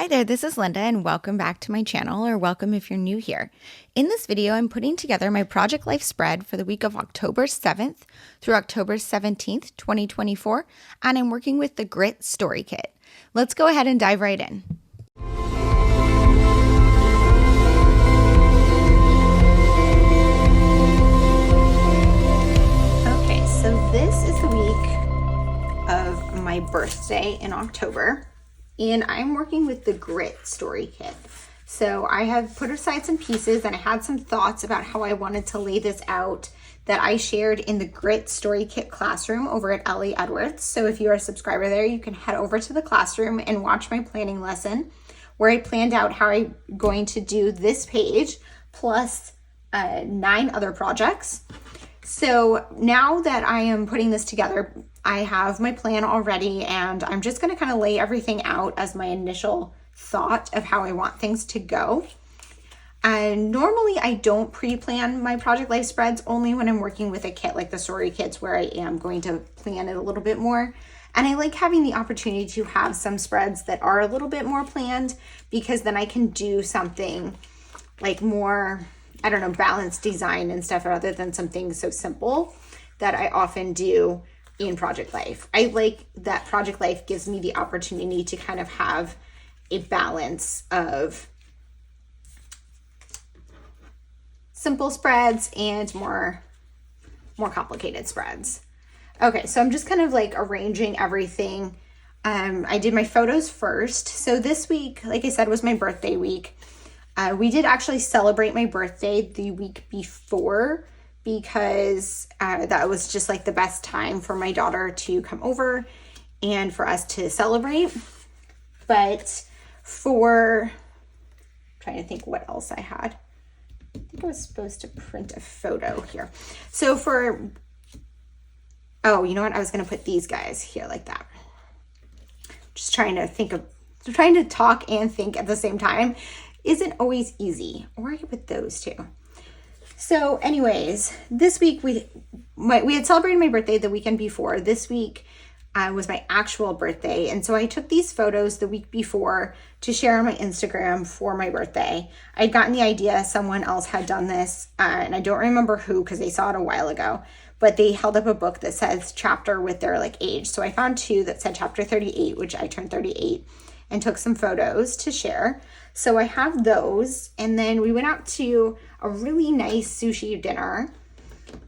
Hi there, this is Linda and welcome back to my channel, or welcome if you're new here. In this video, I'm putting together my project life spread for the week of October 7th through October 17th, 2024, and I'm working with the Grit Story Kit. Let's go ahead and dive right in. Okay, so this is the week of my birthday in October. And I'm working with the Grit Story Kit. So I have put aside some pieces and I had some thoughts about how I wanted to lay this out that I shared in the Grit Story Kit classroom over at Ellie Edwards. So if you're a subscriber there, you can head over to the classroom and watch my planning lesson where I planned out how I'm going to do this page plus 9 other projects. So now that I am putting this together, I have my plan already and I'm just going to kind of lay everything out as my initial thought of how I want things to go. And normally I don't pre-plan my project life spreads, only when I'm working with a kit like the story kits where I am going to plan it a little bit more. And I like having the opportunity to have some spreads that are a little bit more planned, because then I can do something like more, I don't know, balanced design and stuff, rather than something so simple that I often do in project life. I like that project life gives me the opportunity to kind of have a balance of simple spreads and more complicated spreads. Okay, so I'm just kind of like arranging everything. I did my photos first. So this week, like I said, was my birthday week. We did actually celebrate my birthday the week before, because that was just like the best time for my daughter to come over and for us to celebrate. But I'm trying to think what else I had. I think I was supposed to print a photo here. So you know what? I was going to put these guys here like that. Just trying to talk and think at the same time isn't always easy. Or I could put those too. So anyways, this week we had celebrated my birthday the weekend before. This week was my actual birthday. And so I took these photos the week before to share on my Instagram for my birthday. I'd gotten the idea, someone else had done this, and I don't remember who because they saw it a while ago, but they held up a book that says chapter with their age. So I found 2 that said chapter 38, which I turned 38, and took some photos to share. So I have those, and then we went out to a really nice sushi dinner,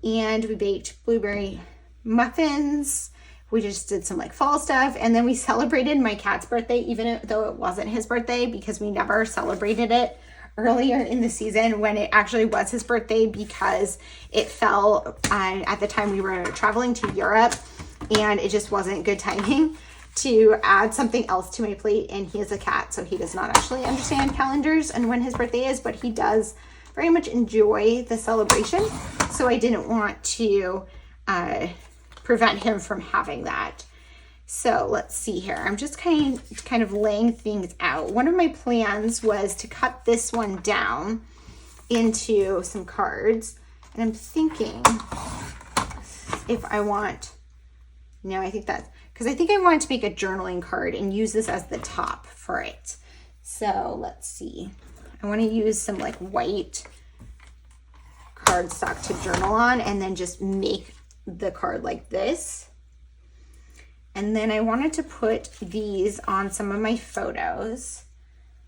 and we baked blueberry muffins. We just did some like fall stuff, and then we celebrated my cat's birthday, even though it wasn't his birthday, because we never celebrated it earlier in the season when it actually was his birthday, because it fell at the time we were traveling to Europe, and it just wasn't good timing to add something else to my plate. And he is a cat, so he does not actually understand calendars and when his birthday is, but he does very much enjoy the celebration. So I didn't want to prevent him from having that. So let's see here. I'm just kind of laying things out. One of my plans was to cut this one down into some cards. And I'm thinking if I want, no, I think that's, because I think I wanted to make a journaling card and use this as the top for it. So let's see. I want to use some like white cardstock to journal on, and then just make the card like this. And then I wanted to put these on some of my photos.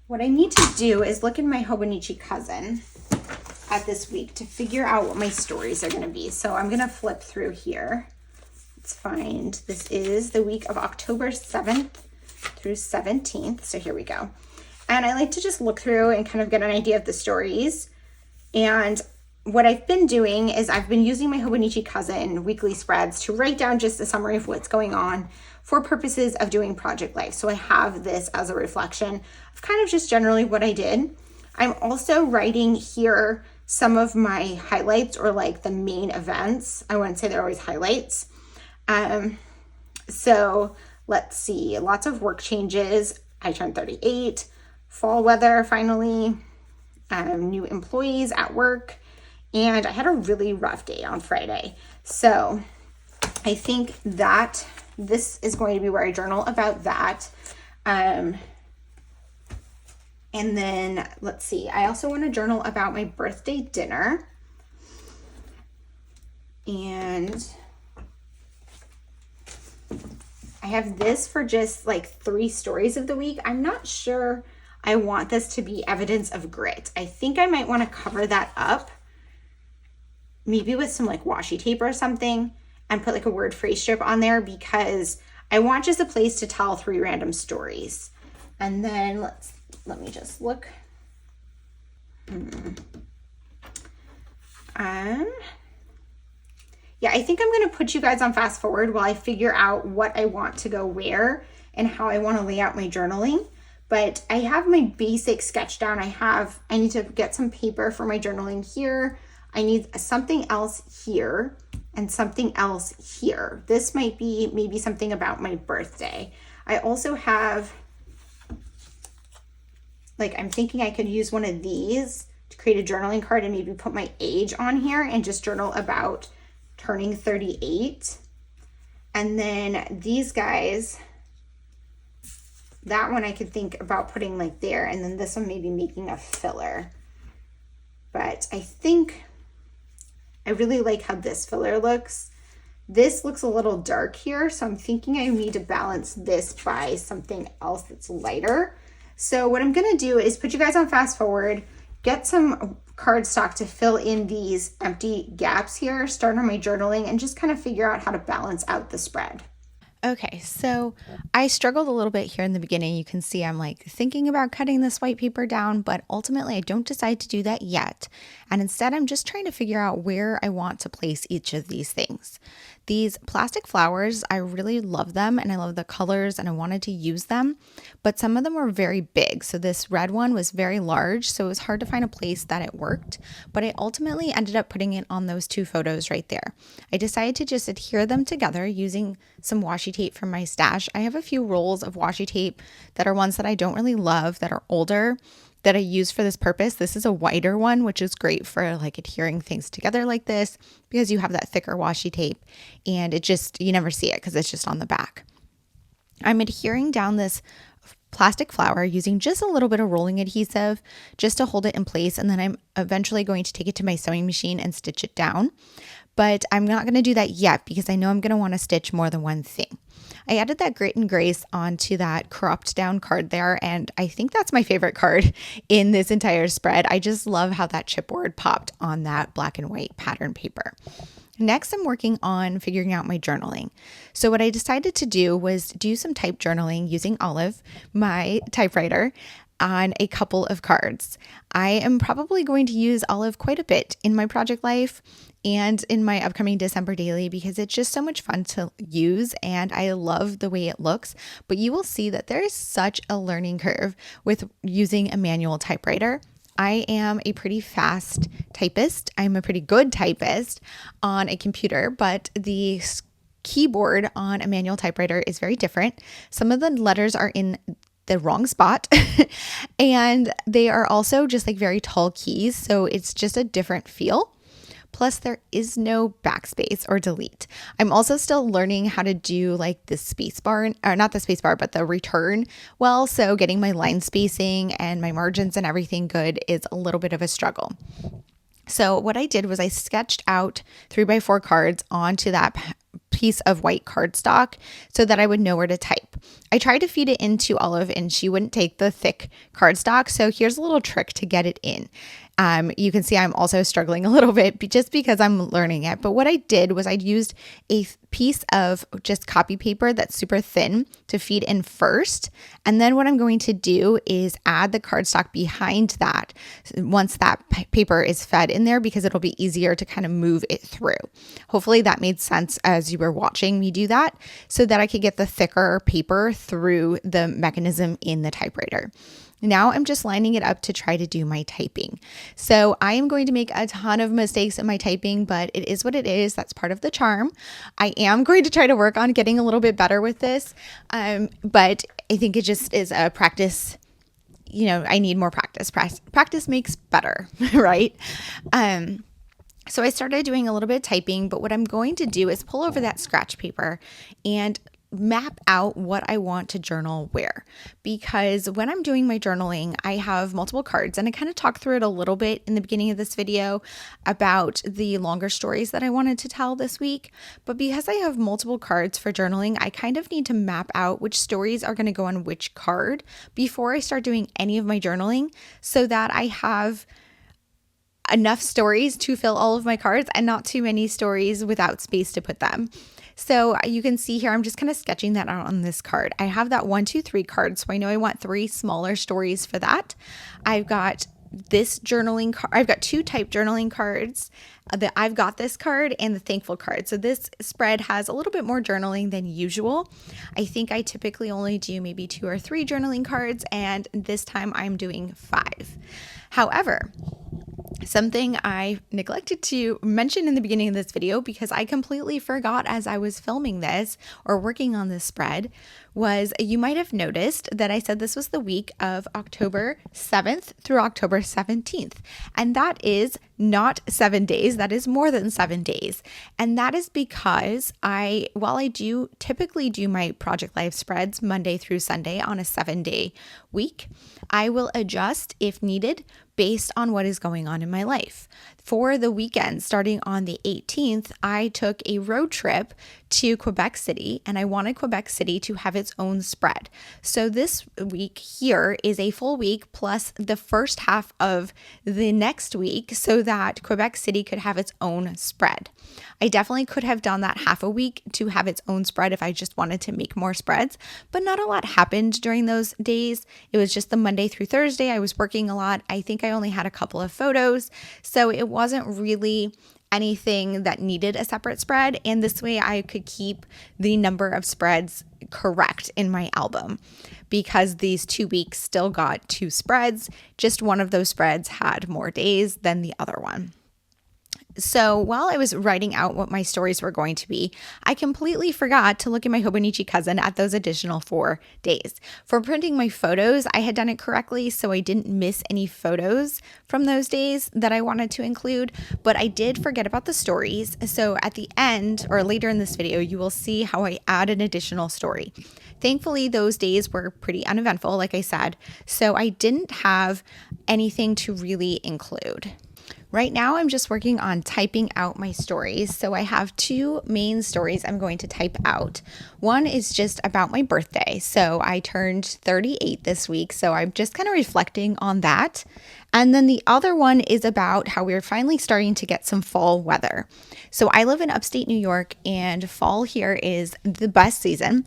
What I need to do is look at my Hobonichi cousin at this week to figure out what my stories are going to be. So I'm going to flip through here. Let's find, this is the week of October 7th through 17th. So here we go. And I like to just look through and kind of get an idea of the stories. And what I've been doing is I've been using my Hobonichi cousin weekly spreads to write down just a summary of what's going on for purposes of doing project life. So I have this as a reflection of kind of just generally what I did. I'm also writing here some of my highlights, or like the main events. I wouldn't say they're always highlights. So let's see, lots of work changes. I turned 38, fall weather finally, new employees at work, and I had a really rough day on Friday. So I think that this is going to be where I journal about that. And then let's see, I also want to journal about my birthday dinner. And I have this for just like 3 stories of the week. I'm not sure I want this to be evidence of grit. I think I might want to cover that up, maybe with some like washi tape or something, and put like a word phrase strip on there, because I want just a place to tell 3 random stories. And then let me just look. Yeah, I think I'm going to put you guys on fast forward while I figure out what I want to go where and how I want to lay out my journaling. But I have my basic sketch down. I need to get some paper for my journaling here. I need something else here and something else here. This might be maybe something about my birthday. I also have, like, I'm thinking I could use one of these to create a journaling card and maybe put my age on here and just journal about turning 38. And then these guys, that one I could think about putting like there, and then this one maybe making a filler. But I think I really like how this filler looks. This looks a little dark here, so I'm thinking I need to balance this by something else that's lighter. So what I'm gonna do is put you guys on fast forward, get some cardstock to fill in these empty gaps here, start on my journaling, and just kind of figure out how to balance out the spread. Okay, so I struggled a little bit here in the beginning. You can see I'm like thinking about cutting this white paper down, but ultimately I don't decide to do that yet. And instead, I'm just trying to figure out where I want to place each of these things. These plastic flowers, I really love them and I love the colors and I wanted to use them, but some of them were very big. So this red one was very large, so it was hard to find a place that it worked, but I ultimately ended up putting it on those 2 photos right there. I decided to just adhere them together using some washi tape from my stash. I have a few rolls of washi tape that are ones that I don't really love, that are older, that I use for this purpose. This is a whiter one, which is great for like adhering things together like this, because you have that thicker washi tape and you never see it because it's just on the back. I'm adhering down this plastic flower using just a little bit of rolling adhesive just to hold it in place, and then I'm eventually going to take it to my sewing machine and stitch it down. But I'm not going to do that yet because I know I'm going to want to stitch more than one thing. I added that Grit and Grace onto that cropped down card there, and I think that's my favorite card in this entire spread. I just love how that chipboard popped on that black and white pattern paper. Next, I'm working on figuring out my journaling. So what I decided to do was do some type journaling using Olive, my typewriter, on a couple of cards. I am probably going to use Olive quite a bit in my project life and in my upcoming December daily because it's just so much fun to use and I love the way it looks. But you will see that there is such a learning curve with using a manual typewriter. I am a pretty fast typist. I'm a pretty good typist on a computer, but the keyboard on a manual typewriter is very different. Some of the letters are in the wrong spot and they are also just like very tall keys, so it's just a different feel. Plus there is no backspace or delete. I'm also still learning how to do like the space bar, or not the space bar, but the return well, so getting my line spacing and my margins and everything good is a little bit of a struggle. So what I did was I sketched out 3x4 cards onto that piece of white cardstock so that I would know where to type. I tried to feed it into Olive and she wouldn't take the thick cardstock. So here's a little trick to get it in. You can see I'm also struggling a little bit just because I'm learning it. But what I did was I used a piece of just copy paper that's super thin to feed in first. And then what I'm going to do is add the cardstock behind that once that paper is fed in there, because it'll be easier to kind of move it through. Hopefully that made sense as you were watching me do that, so that I could get the thicker paper through the mechanism in the typewriter. Now I'm just lining it up to try to do my typing. So I am going to make a ton of mistakes in my typing, but it is what it is. That's part of the charm. I am going to try to work on getting a little bit better with this. But I think it just is a practice. You know, I need more practice. Practice makes better, right? So I started doing a little bit of typing, but what I'm going to do is pull over that scratch paper and map out what I want to journal where. Because when I'm doing my journaling, I have multiple cards, and I kind of talked through it a little bit in the beginning of this video about the longer stories that I wanted to tell this week. But because I have multiple cards for journaling, I kind of need to map out which stories are going to go on which card before I start doing any of my journaling, so that I have enough stories to fill all of my cards and not too many stories without space to put them. So you can see here, I'm just kind of sketching that out on this card. I have that 1, 2, 3 card. So I know I want 3 smaller stories for that. I've got this journaling card. I've got 2 type journaling cards. I've got this card and the thankful card. So this spread has a little bit more journaling than usual. I think I typically only do maybe 2 or 3 journaling cards, and this time I'm doing 5. However, something I neglected to mention in the beginning of this video, because I completely forgot as I was filming this or working on this spread, was you might have noticed that I said this was the week of October 7th through October 17th. And that is not 7 days, that is more than 7 days. And that is because while I do typically do my Project Life spreads Monday through Sunday on a 7-day week, I will adjust if needed based on what is going on in my life. For the weekend, starting on the 18th, I took a road trip to Quebec City, and I wanted Quebec City to have its own spread. So this week here is a full week plus the first half of the next week, so that Quebec City could have its own spread. I definitely could have done that half a week to have its own spread if I just wanted to make more spreads, but not a lot happened during those days. It was just the Monday through Thursday. I was working a lot. I think I only had a couple of photos, so it wasn't really anything that needed a separate spread. And this way I could keep the number of spreads correct in my album, because these 2 weeks still got 2 spreads. Just one of those spreads had more days than the other one. So while I was writing out what my stories were going to be, I completely forgot to look at my Hobonichi cousin at those additional 4 days. For printing my photos, I had done it correctly, so I didn't miss any photos from those days that I wanted to include, but I did forget about the stories. So at the end, or later in this video, you will see how I add an additional story. Thankfully, those days were pretty uneventful, like I said, so I didn't have anything to really include. Right now, I'm just working on typing out my stories. So I have 2 main stories I'm going to type out. One is just about my birthday. So I turned 38 this week, so I'm just kind of reflecting on that. And then the other one is about how we're finally starting to get some fall weather. So I live in upstate New York, and fall here is the best season.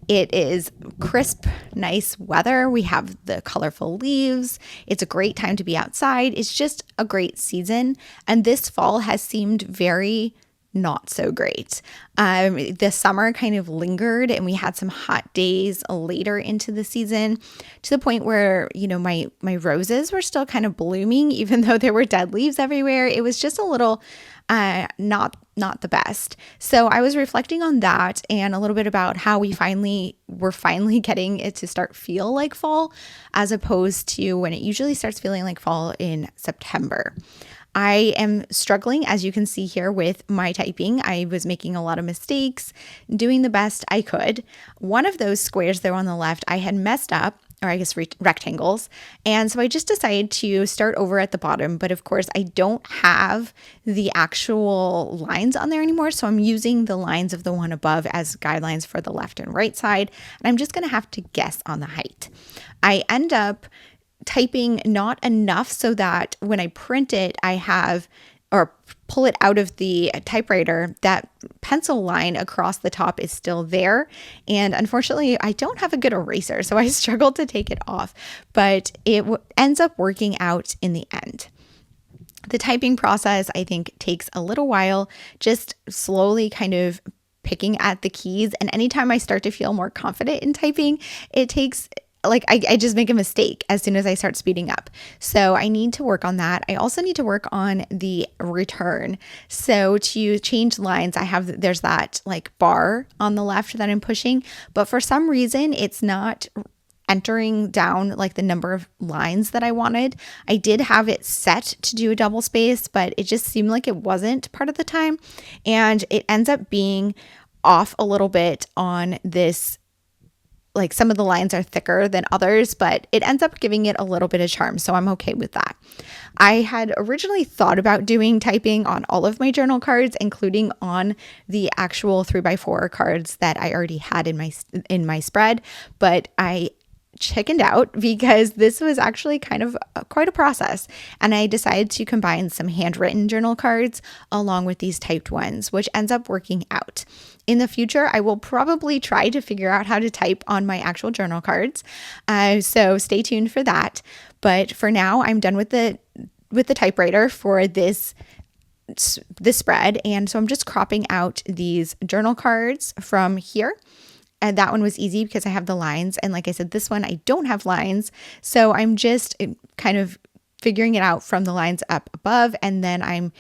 It is crisp, nice weather. We have the colorful leaves. It's a great time to be outside. It's just a great season. And this fall has seemed very not so great. The summer kind of lingered, and we had some hot days later into the season, to the point where, my roses were still kind of blooming, even though there were dead leaves everywhere. It was just a little not the best. So I was reflecting on that, and a little bit about how we're finally getting it to start feel like fall, as opposed to when it usually starts feeling like fall in September. I am struggling, as you can see here, with my typing. I was making a lot of mistakes, doing the best I could. One of those squares there on the left, I had messed up, or I guess rectangles. And so I just decided to start over at the bottom. But of course, I don't have the actual lines on there anymore. So I'm using the lines of the one above as guidelines for the left and right side. And I'm just going to have to guess on the height. I end up typing not enough so that when I print it, I have, or pull it out of the typewriter, that pencil line across the top is still there. And unfortunately, I don't have a good eraser, so I struggled to take it off, but it ends up working out in the end. The typing process, I think, takes a little while, just slowly kind of picking at the keys. And anytime I start to feel more confident in typing, it takes I just make a mistake as soon as I start speeding up. So I need to work on that. I also need to work on the return. So to change lines, there's that bar on the left that I'm pushing, but for some reason it's not entering down the number of lines that I wanted. I did have it set to do a double space, but it just seemed like it wasn't part of the time. And it ends up being off a little bit on this. Like some of the lines are thicker than others, but it ends up giving it a little bit of charm. So I'm okay with that. I had originally thought about doing typing on all of my journal cards, including on the actual 3x4 cards that I already had in my spread, but I chickened out because this was actually kind of quite a process. And I decided to combine some handwritten journal cards along with these typed ones, which ends up working out. In the future, I will probably try to figure out how to type on my actual journal cards. So stay tuned for that. But for now, I'm done with the typewriter for this spread. And so I'm just cropping out these journal cards from here. And that one was easy because I have the lines. And like I said, this one, I don't have lines. So I'm just kind of figuring it out from the lines up above. And then I'm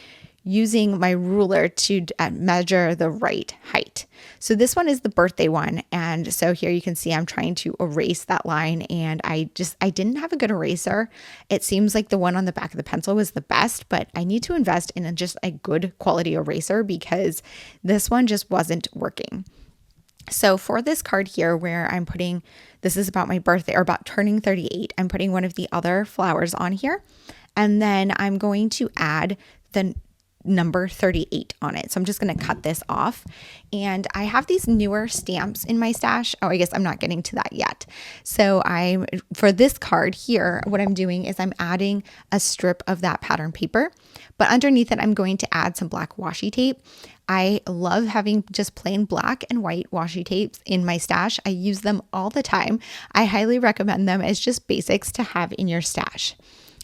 using my ruler to measure the right height. So this one is the birthday one. And so here you can see I'm trying to erase that line. And I didn't have a good eraser. It seems like the one on the back of the pencil was the best, but I need to invest in just a good quality eraser because this one just wasn't working. So for this card here where I'm putting, this is about my birthday or about turning 38, I'm putting one of the other flowers on here. And then I'm going to add the number 38 on it. So I'm just going to cut this off. And I have these newer stamps in my stash. Oh, I guess I'm not getting to that yet. So for this card here, what I'm doing is I'm adding a strip of that pattern paper, but underneath it, I'm going to add some black washi tape. I love having just plain black and white washi tapes in my stash. I use them all the time. I highly recommend them as just basics to have in your stash.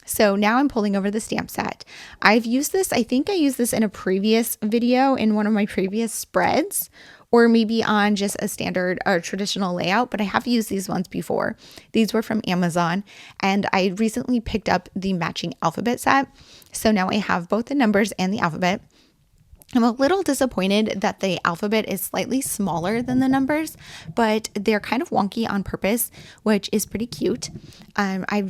So now I'm pulling over the stamp set. I've used this, I think I used this in a previous video in one of my previous spreads, or maybe on just a standard or traditional layout, but I have used these ones before. These were from Amazon, and I recently picked up the matching alphabet set. So now I have both the numbers and the alphabet. I'm a little disappointed that the alphabet is slightly smaller than the numbers, but they're kind of wonky on purpose, which is pretty cute. I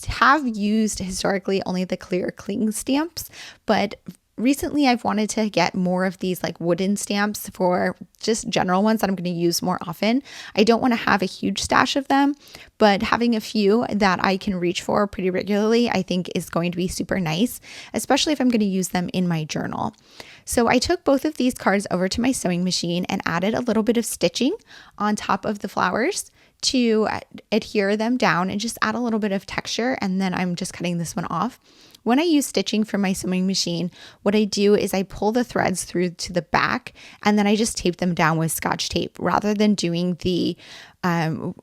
have used historically only the clear cling stamps, but recently I've wanted to get more of these like wooden stamps for just general ones that I'm going to use more often. I don't want to have a huge stash of them, but having a few that I can reach for pretty regularly, I think is going to be super nice, especially if I'm going to use them in my journal. So I took both of these cards over to my sewing machine and added a little bit of stitching on top of the flowers to adhere them down and just add a little bit of texture. And then I'm just cutting this one off. When I use stitching from my sewing machine, what I do is I pull the threads through to the back and then I just tape them down with Scotch tape rather than doing the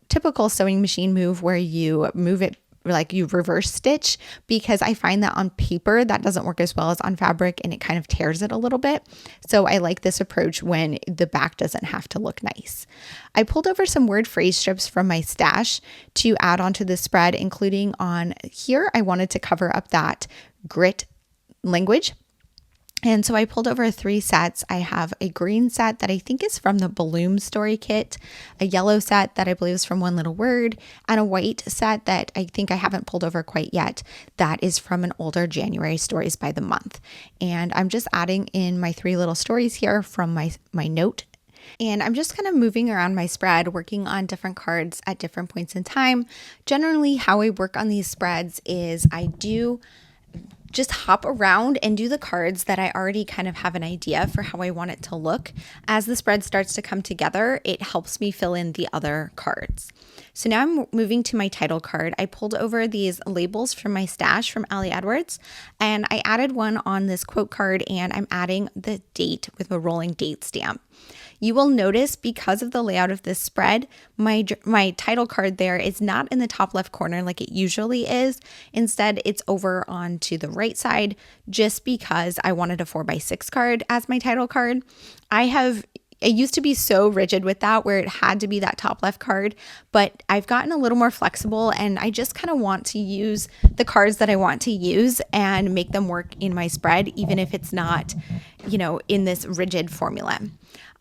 typical sewing machine move where you move it like you reverse stitch, because I find that on paper that doesn't work as well as on fabric and it kind of tears it a little bit. So I like this approach when the back doesn't have to look nice. I pulled over some word phrase strips from my stash to add onto the spread, including on here. I wanted to cover up that grit language. And so I pulled over 3 sets. I have a green set that I think is from the Bloom Story Kit, a yellow set that I believe is from One Little Word, and a white set that I think I haven't pulled over quite yet that is from an older January Stories by the Month. And I'm just adding in my 3 little stories here from my note. And I'm just kind of moving around my spread, working on different cards at different points in time. Generally, how I work on these spreads is I do just hop around and do the cards that I already kind of have an idea for how I want it to look. As the spread starts to come together, it helps me fill in the other cards. So now I'm moving to my title card. I pulled over these labels from my stash from Ali Edwards, and I added one on this quote card, and I'm adding the date with a rolling date stamp. You will notice because of the layout of this spread, my title card there is not in the top left corner like it usually is. Instead, it's over onto the right side just because I wanted a 4x6 card as my title card. I used to be so rigid with that where it had to be that top left card, but I've gotten a little more flexible and I just kind of want to use the cards that I want to use and make them work in my spread, even if it's not, in this rigid formula.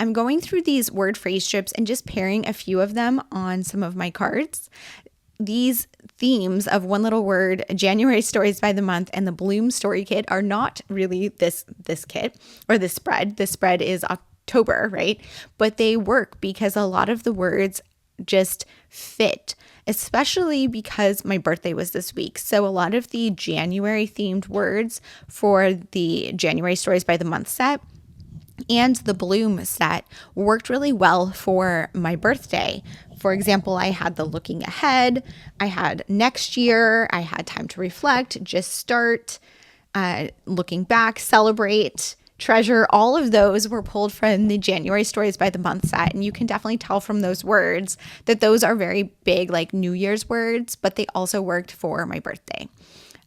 I'm going through these word phrase strips and just pairing a few of them on some of my cards. These themes of One Little Word, January Stories by the Month, and the Bloom Story Kit are not really this kit or this spread. This spread is October, right? But they work because a lot of the words just fit, especially because my birthday was this week. So a lot of the January themed words for the January Stories by the Month set and the Bloom set worked really well for my birthday. For example, I had the looking ahead, I had next year, I had time to reflect, just start, looking back, celebrate, treasure. All of those were pulled from the January Stories by the Month set. And you can definitely tell from those words that those are very big, like New Year's words, but they also worked for my birthday.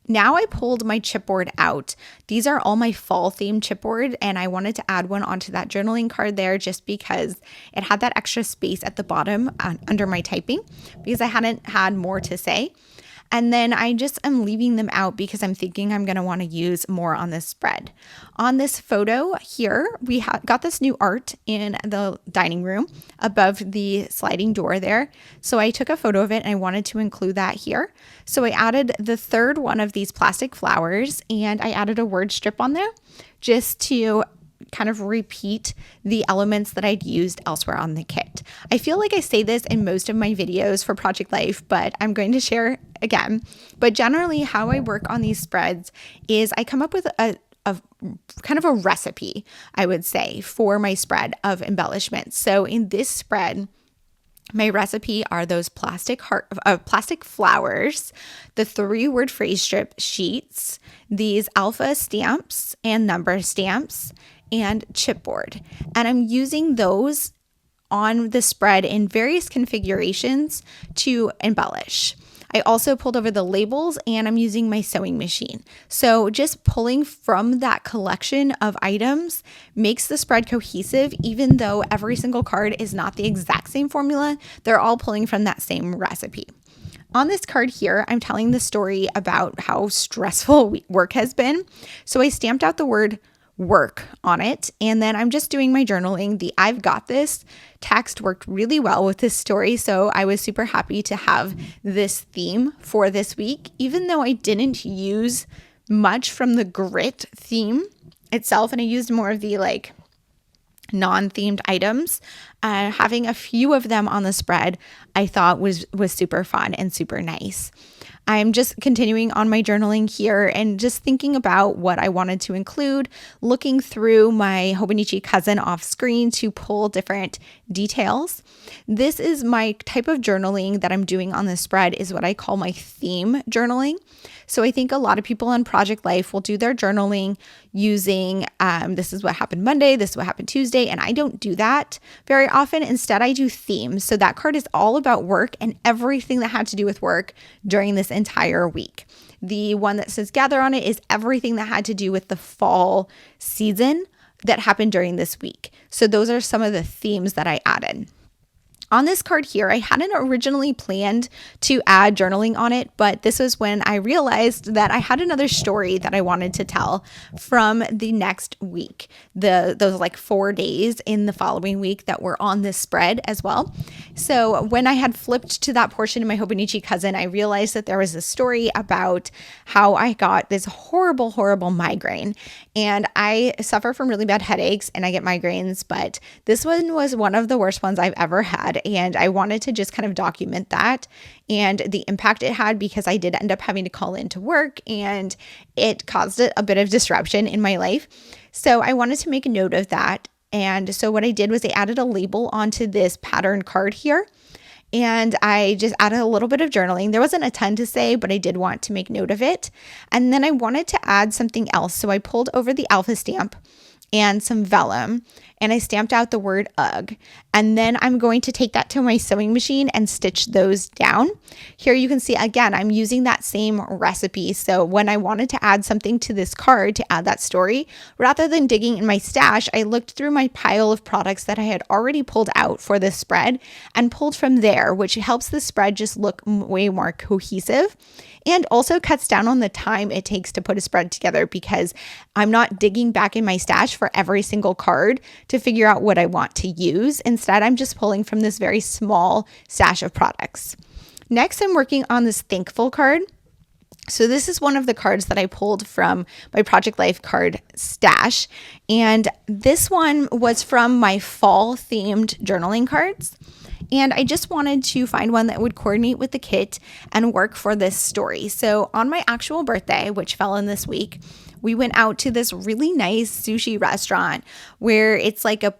Now I pulled my chipboard out. These are all my fall themed chipboard, and I wanted to add one onto that journaling card there just because it had that extra space at the bottom under my typing because I hadn't had more to say. And then I just am leaving them out because I'm thinking I'm going to want to use more on this spread. On this photo here, we got this new art in the dining room above the sliding door there. So I took a photo of it and I wanted to include that here. So I added the third one of these plastic flowers and I added a word strip on there just to kind of repeat the elements that I'd used elsewhere on the kit. I feel like I say this in most of my videos for Project Life, but I'm going to share again. But generally how I work on these spreads is I come up with a kind of a recipe, I would say, for my spread of embellishments. So in this spread, my recipe are those plastic flowers, the 3-word phrase strip sheets, these alpha stamps and number stamps, and chipboard. And I'm using those on the spread in various configurations to embellish. I also pulled over the labels and I'm using my sewing machine. So just pulling from that collection of items makes the spread cohesive, even though every single card is not the exact same formula. They're all pulling from that same recipe. On this card here, I'm telling the story about how stressful work has been. So I stamped out the word work on it. And then I'm just doing my journaling. The I've got this text worked really well with this story. So I was super happy to have this theme for this week, even though I didn't use much from the grit theme itself. And I used more of the like non-themed items. Having a few of them on the spread, I thought was super fun and super nice. I'm just continuing on my journaling here and just thinking about what I wanted to include, looking through my Hobonichi cousin off screen to pull different details. This is my type of journaling that I'm doing on this spread is what I call my theme journaling. So I think a lot of people on Project Life will do their journaling using this is what happened Monday, this is what happened Tuesday, and I don't do that very often. Instead, I do themes. So that card is all about work and everything that had to do with work during this entire week. The one that says gather on it is everything that had to do with the fall season that happened during this week. So those are some of the themes that I added. On this card here, I hadn't originally planned to add journaling on it, but this was when I realized that I had another story that I wanted to tell from the next week. Those like 4 days in the following week that were on this spread as well. So when I had flipped to that portion in my Hobonichi cousin, I realized that there was a story about how I got this horrible, horrible migraine. And I suffer from really bad headaches and I get migraines, but this one was one of the worst ones I've ever had. And I wanted to just kind of document that and the impact it had because I did end up having to call into work and it caused a bit of disruption in my life. So I wanted to make a note of that. And so what I did was I added a label onto this pattern card here. And I just added a little bit of journaling. There wasn't a ton to say, but I did want to make note of it. And then I wanted to add something else. So I pulled over the alpha stamp and some vellum and I stamped out the word ugh. And then I'm going to take that to my sewing machine and stitch those down. Here you can see, again, I'm using that same recipe. So when I wanted to add something to this card to add that story, rather than digging in my stash, I looked through my pile of products that I had already pulled out for this spread and pulled from there, which helps the spread just look way more cohesive and also cuts down on the time it takes to put a spread together because I'm not digging back in my stash for every single card to figure out what I want to use. Instead, I'm just pulling from this very small stash of products. Next, I'm working on this thankful card. So this is one of the cards that I pulled from my Project Life card stash. And this one was from my fall themed journaling cards. And I just wanted to find one that would coordinate with the kit and work for this story. So on my actual birthday, which fell in this week, we went out to this really nice sushi restaurant where it's like a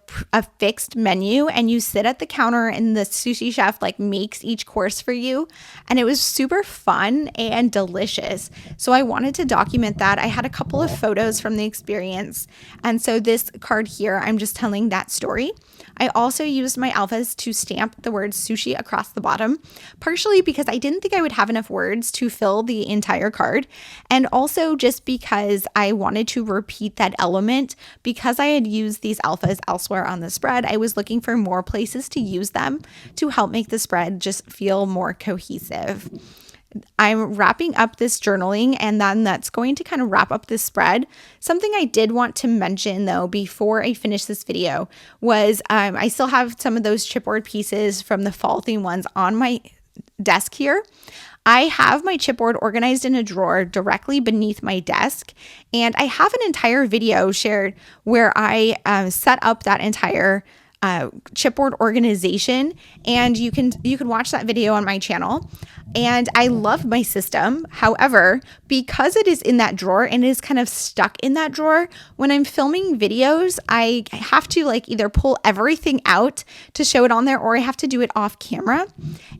fixed menu and you sit at the counter and the sushi chef like makes each course for you. And it was super fun and delicious. So I wanted to document that. I had a couple of photos from the experience. And so this card here, I'm just telling that story. I also used my alphas to stamp the word sushi across the bottom, partially because I didn't think I would have enough words to fill the entire card, and also just because I wanted to repeat that element. Because I had used these alphas elsewhere on the spread, I was looking for more places to use them to help make the spread just feel more cohesive. I'm wrapping up this journaling, and then that's going to kind of wrap up this spread. Something I did want to mention though before I finish this video was I still have some of those chipboard pieces from the fall theme ones on my desk here. I have my chipboard organized in a drawer directly beneath my desk, and I have an entire video shared where I set up that entire chipboard organization, and you can watch that video on my channel. And I love my system. However, because it is in that drawer and it is kind of stuck in that drawer, when I'm filming videos, I have to like either pull everything out to show it on there, or I have to do it off camera.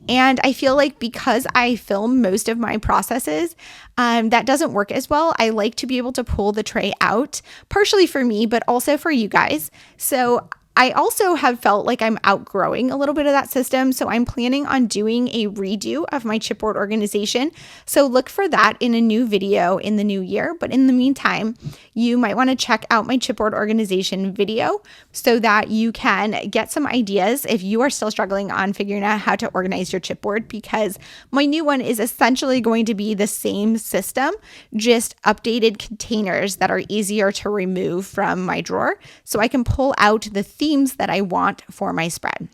And I feel like because I film most of my processes, that doesn't work as well. I like to be able to pull the tray out, partially for me, but also for you guys. So I also have felt like I'm outgrowing a little bit of that system, so I'm planning on doing a redo of my chipboard organization. So look for that in a new video in the new year. But in the meantime, you might want to check out my chipboard organization video so that you can get some ideas if you are still struggling on figuring out how to organize your chipboard, because my new one is essentially going to be the same system, just updated containers that are easier to remove from my drawer so I can pull out the themes that I want for my spread.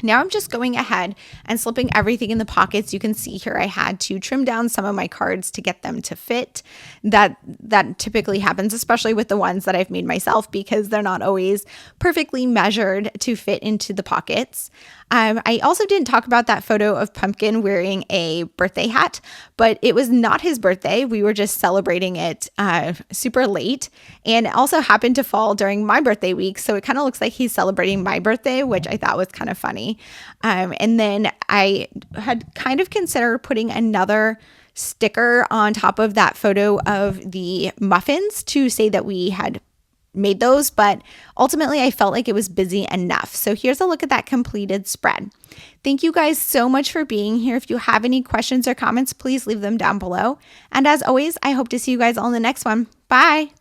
Now I'm just going ahead and slipping everything in the pockets. You can see here I had to trim down some of my cards to get them to fit. That typically happens, especially with the ones that I've made myself, because they're not always perfectly measured to fit into the pockets. I also didn't talk about that photo of Pumpkin wearing a birthday hat, but it was not his birthday. We were just celebrating it super late, and it also happened to fall during my birthday week. So it kind of looks like he's celebrating my birthday, which I thought was kind of funny. And then I had kind of considered putting another sticker on top of that photo of the muffins to say that we had made those, but ultimately I felt like it was busy enough. So here's a look at that completed spread. Thank you guys so much for being here. If you have any questions or comments, please leave them down below. And as always, I hope to see you guys all in the next one. Bye.